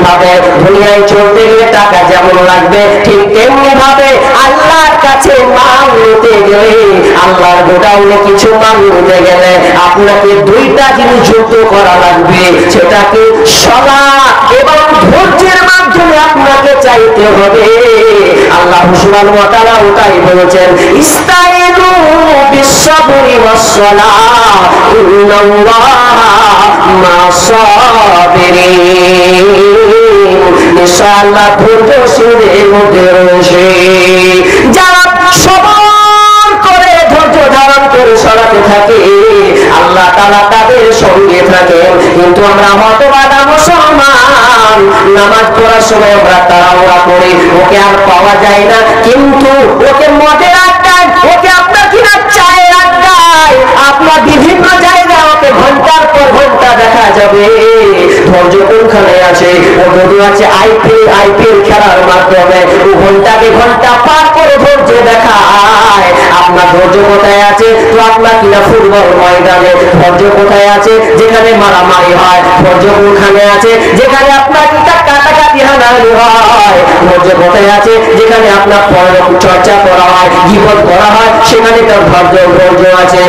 ভাবে দুনিয়ায় চলতে গেলে টাকা যেমন লাগবে ঠিক তেমনি ভাবে আল্লাহর কাছে মাল নিতে গেলে আল্লাহর গোডাউনে কিছু মাল নিতে গেলে আপনাকে দুইটা জিনিস যুক্ত করা লাগবে, সেটাকে সালাত এবং ধৈর্যের মাধ্যমে আপনাকে চাইতে হবে। আল্লাহ সুবহানাহু ওয়া তাআলা ওটাই বলেছেন, ইস্তাইনু বিস-সাবরি ওয়াস-সালাহ ইন্নাল্লাহা মা'আস-সাবিরিন। ইনশাআল্লাহ ধৈর্যশীলের মধ্যে রয়েছে যারা সবর করে ধৈর্য ধারণ করে সালাতে থাকে আল্লাহ তাআলা তাদের সঙ্গে থাকেন। কিন্তু আমরা হতবাদা মুসলমান, নামাজ পড়ার সময় আমরা তাড়াহুড়া করি, ওকে আর পাওয়া যায় না, কিন্তু ওকে মদের আড্ডায়, ওকে আপনার কিনা চায়ের আড্ডায়, আপনার বিভিন্ন জায়গায় ওকে ঘন্টার পর ঘন্টা দেখা যাবে। ধৈর্য কোনখানে আছে? ও ধৈর্য আছে আইপিএল খেলার মাধ্যমে, ও ঘন্টাকে ঘন্টা পার করে ধৈর্য দেখায়। আপনার ধৈর্য কোথায় আছে? তো আপনার কিনা ফুটবল ময়দানে। ধৈর্য কোথায় আছে? যেখানে মারামারি হয়। ধৈর্য কোনখানে আছে? যেখানে আপনার কিনা কাটাকাটি হানাহানি হয়। ধৈর্য কোথায় আছে? যেখানে আপনার পরলোক চর্চা করা হয়, গীবত করা হয়, সেখানে তার ধৈর্য আছে।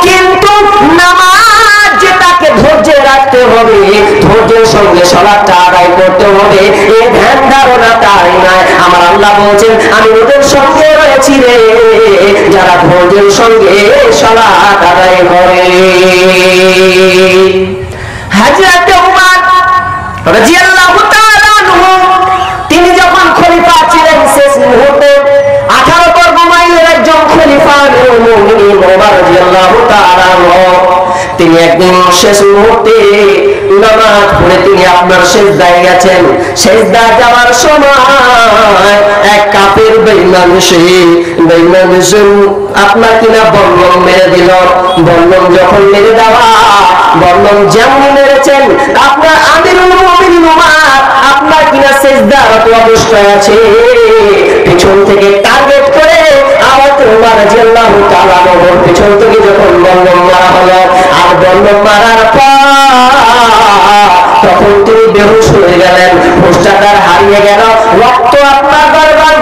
কিন্তু নামাজ যেটাকে ধৈর্য রাখতে হবে, ধৈর্যের সঙ্গে সালাতটা আদায় করতে হবে, এই ধ্যান ধারণা তাই নয়। আমার আল্লাহ বলছেন, আমি ওদের সঙ্গে রয়েছি রে যারা ধৈর্যের সঙ্গে সালাত আদায় করে। হযরত ওমর রাদিয়াল্লাহু তাআলা আনহু তিনি যখন খলিফা ছিলেন শেষ মুহূর্তে 18 বর্গ মাইলের একজন খলিফা আমিরুল মুমিনিন ওমর রাদিয়াল্লাহু তাআলা আনহু তিনি একদিন শেষ মুহূর্তে নামাজ পড়ে তিনি আপনার সিজদায় গেছেন। সিজদা যাওয়ার সময় এক কাফের বেঈমান আপনার কিনা বল্লম মেরে দিল। বল্লম যখন মেরে দেওয়া, বল্লম যেমন মেরেছেন আপনার আমিরুল মুমিনিন ওমর আপনার কিনা সিজদারত অবস্থায় আছে, পিছন থেকে টার্গেট করে আবার ওমর রাদিয়াল্লাহু তাআলা আনহুর পিছন থেকে যখন বল্লম মারা হলো, আর বল্লম মারার পর তখন তিনি বেহুশ হয়ে গেলেন, হুঁশটা হারিয়ে গেল, রক্ত আপনার গড়গড়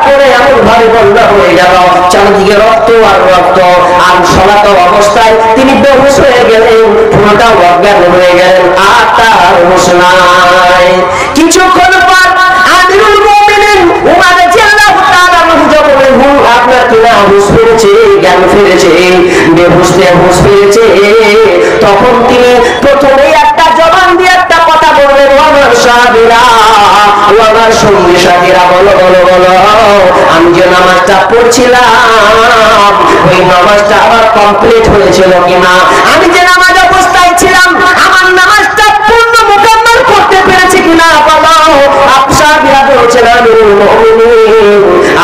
করে এমন ভাবে বন্যা হয়ে গেল, চারিদিকে রক্ত আর রক্ত, আর সলাত অবস্থায় তিনি বেহুশ হয়ে গেলেন, পুরোটা অজ্ঞান হয়ে গেলেন, আর তার হুঁশ নাই। কিছুক্ষণ পর আমিরুল মুমিনিন ওমর রাদিয়াল্লাহু তাআলা আনহু যখন আপনার কিনা হুঁশ ফিরেছে, জ্ঞান ফিরেছে, বেহুশ ফিরেছে, তখন তিনি প্রথমেই একটা জবান দিয়ে একটা কথা বললেন, ওয়ামার সাহাবীরা, ওয়ামার সঙ্গী সাথীরা, বলো বলো বলো, আমি যে নামাজটা পড়ছিলাম ওই নামাজটা আবার কমপ্লিট হয়েছিল কিনা? আমি যে নামাজ অবস্থায় ছিলাম আমার নামাজটা পূর্ণ মুকাম্মাল করতে পেরেছি কিনা বলো। সাহাবীরা বলছেন, আমিরুল মুমিনিন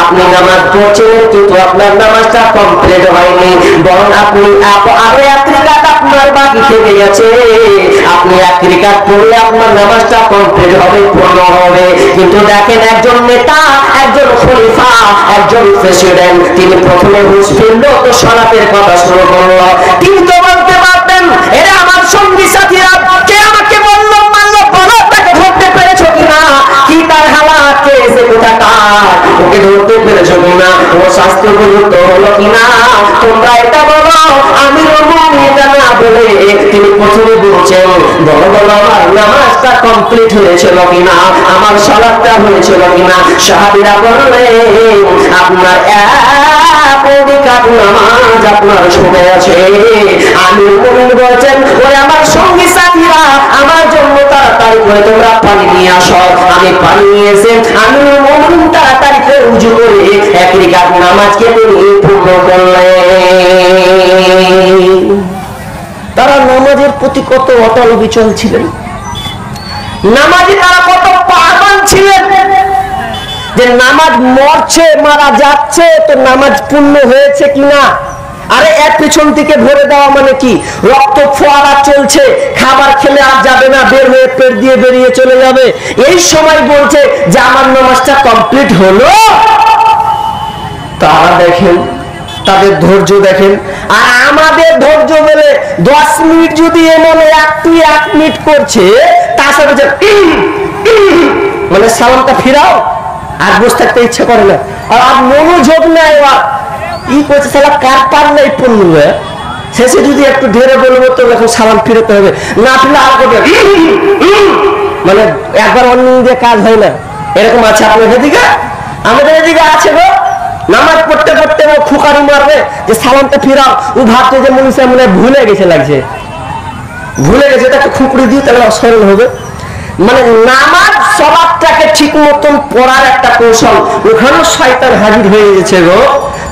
আপনি নামাজ পড়ছিলেন কিন্তু আপনার নামাজটা কমপ্লিট হয়নি, বরং আপনি আরো এক রাকাত আপনার বাকি থেকে গেছে, আপনি এক রাকাত পড়লে আপনার নামাজটা কমপ্লিট হবে, পূর্ণ হবে। কিন্তু দেখেন একজন নেতা, একজন খলিফা, একজন প্রেসিডেন্ট, তিনি প্রথমে হুঁশ ফিরল তো সালাতের কথা শুরু করলো। তিনি তো বলতে পারতেন, এরা আমার সঙ্গী সাথীরা, কে আমাকে বললো মানলো, বলো তাকে ধরতে পেরেছো কিনা, কি তার হালাত, কে এসে কোথাকার, ওকে ধরতে পেরেছো কিনা, ও স্বাস্থ্য উপযুক্ত হলো কিনা, তোমরা এটা বলো। আমিরুল মুমিনিন না বলে তিনি প্রথমে বলছেন, বলো বলো আমার নামাজটা কমপ্লিট হয়েছিল কিনা, আমার সালাতটা হয়েছিল কিনা। সাহাবীরা বললেন, আপনার নামাজ আপনার শুনে আছে। আমিরুল মুমিনিন বলছেন, ওরে আমার সঙ্গী সাথীরা, আমার জন্য তাড়াতাড়ি করে তোমরা পানি নিয়ে আসো। আমি পানি নিয়ে এসে আমিরুল মুমিনিন তাড়াতাড়ি করে উযু করে এক রাকাত নামাজকে তিনি পূর্ণ করলেন। তারা নামাজের প্রতি কত অটল অবিচল ছিলেন, নামাজে তারা কত পাগল ছিলেন যে নামাজ মরছে, মারা যাচ্ছে তো নামাজ পূর্ণ হয়েছে কিনা। আরে এক পিছন থেকে ভরে দেওয়া মানে কি, রক্ত ফোয়ারা চলছে, খাবার খেলে আর যাবে না, বের হয়ে পেট দিয়ে বেরিয়ে চলে যাবে, এই সময় বলছে যে আমার নামাজটা কমপ্লিট হলো। তারা দেখেন তাদের ধৈর্য দেখেন, আর আমাদের ধৈর্য বলে 10 মিনিট যদি এমন 1 মিনিট করছে তার সাথে মানে সালামটা ফিরাও, আর বসে থাকতে ইচ্ছা করে না, আর মনোযোগ নেই, ই করছে সালা কার পার নেই পড়লো, শেষে যদি একটু ঢেরে বলবো তো এখন সালাম ফিরতে হবে, না ফিরলে আর করবে, মানে একবার অন্য দিয়ে কাজ হয় না। এরকম আছে আপনাদের এদিকে? আমাদের এদিকে আছে গো, নামাজ পড়তে পড়তে ও খুকারি মারবে যে সালামটা ফিরাও, ও ভাবছে যে মনীষা মনে ভুলে গেছে, লাগছে ভুলে গেছে, তাকে খুকড়ি দিয়ে তাহলে অসরল হবে। মানে নামাজ সলাতটাকে ঠিক মতন পড়ার একটা কৌশল, ওখানে শয়তান হাজির হয়ে গেছে গো,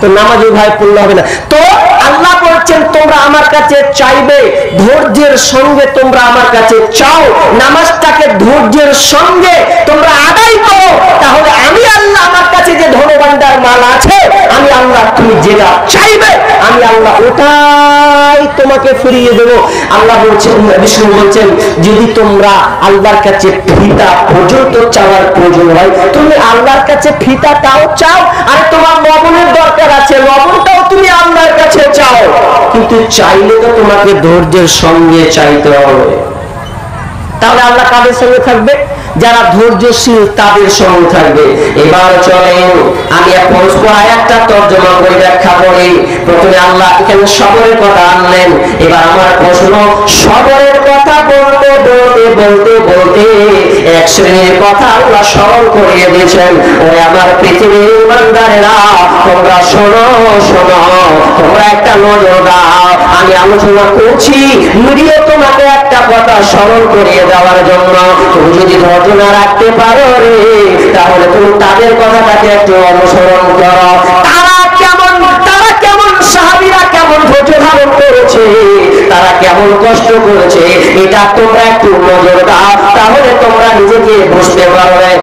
তো নামাজ ওই ভাই পড়লে হবে না। তো আল্লাহ বলছেন তোমরা আমার কাছে চাইবে, ধৈর্যের সঙ্গে তোমরা আমার কাছে চাও, নামাজটাকে ধৈর্যের সঙ্গে তোমরা আদায় করো, তাহলে আমি আল্লাহ আমার কাছে যে ধনভাণ্ডার মাল আছে, আমি আল্লাহ তুমি যেটা চাইবে আমি আল্লাহ ওটাই তোমাকে ফিরিয়ে দেবো। আল্লাহ বলছেন, বিষ্ণু বলছেন, যদি তোমরা আল্লাহর কাছে ফিতা পর্যন্ত চাওয়ার প্রয়োজন হয়, তুমি আল্লাহর কাছে ফিতাটাও চাও, আর তোমার লবণের দরকার আছে, লবণটাও তুমি আল্লাহর কাছে চাও, কিন্তু চাইলে তো তোমাকে ধৈর্যের সঙ্গে চাইতে হবে। তাহলে আল্লাহ কাদের সঙ্গে থাকবে? যারা ধৈর্যশীল তাদের সঙ্গে থাকবে। এবার চলেন আমি আয়াতটা তর্জমা করে ব্যাখ্যা করি। প্রথমে আল্লাহ এখানে সবরের কথা আনলেন, এবার আমার প্রশ্ন, সবরের কথা বলতে বলতে বলতে বলতে এক শ্রেণীর কথা আল্লাহ স্মরণ করিয়ে দিয়েছেন। ওরে আমার পৃথিবীর ইমানদারেরা, তোমরা শোনো শোনো, তোমরা একটা নজর দাও, আমি আলোচনা করছি মিডিয়া তোমাকে একটা কথা স্মরণ করিয়ে দেওয়ার জন্য। তুমি যদি ধৈর্য না রাখতে পারো রে, তাহলে তুমি তাদের কথাটাকে একটু অনুসরণ করো। তারা কেমন সাহাবীরা কেমন ধৈর্য ধারণ করেছে, তারা কেমন কষ্ট করেছে, এটা তোমরা একটু নজর দাও, তাহলে তোমরা নিজেকে বুঝতে পারো।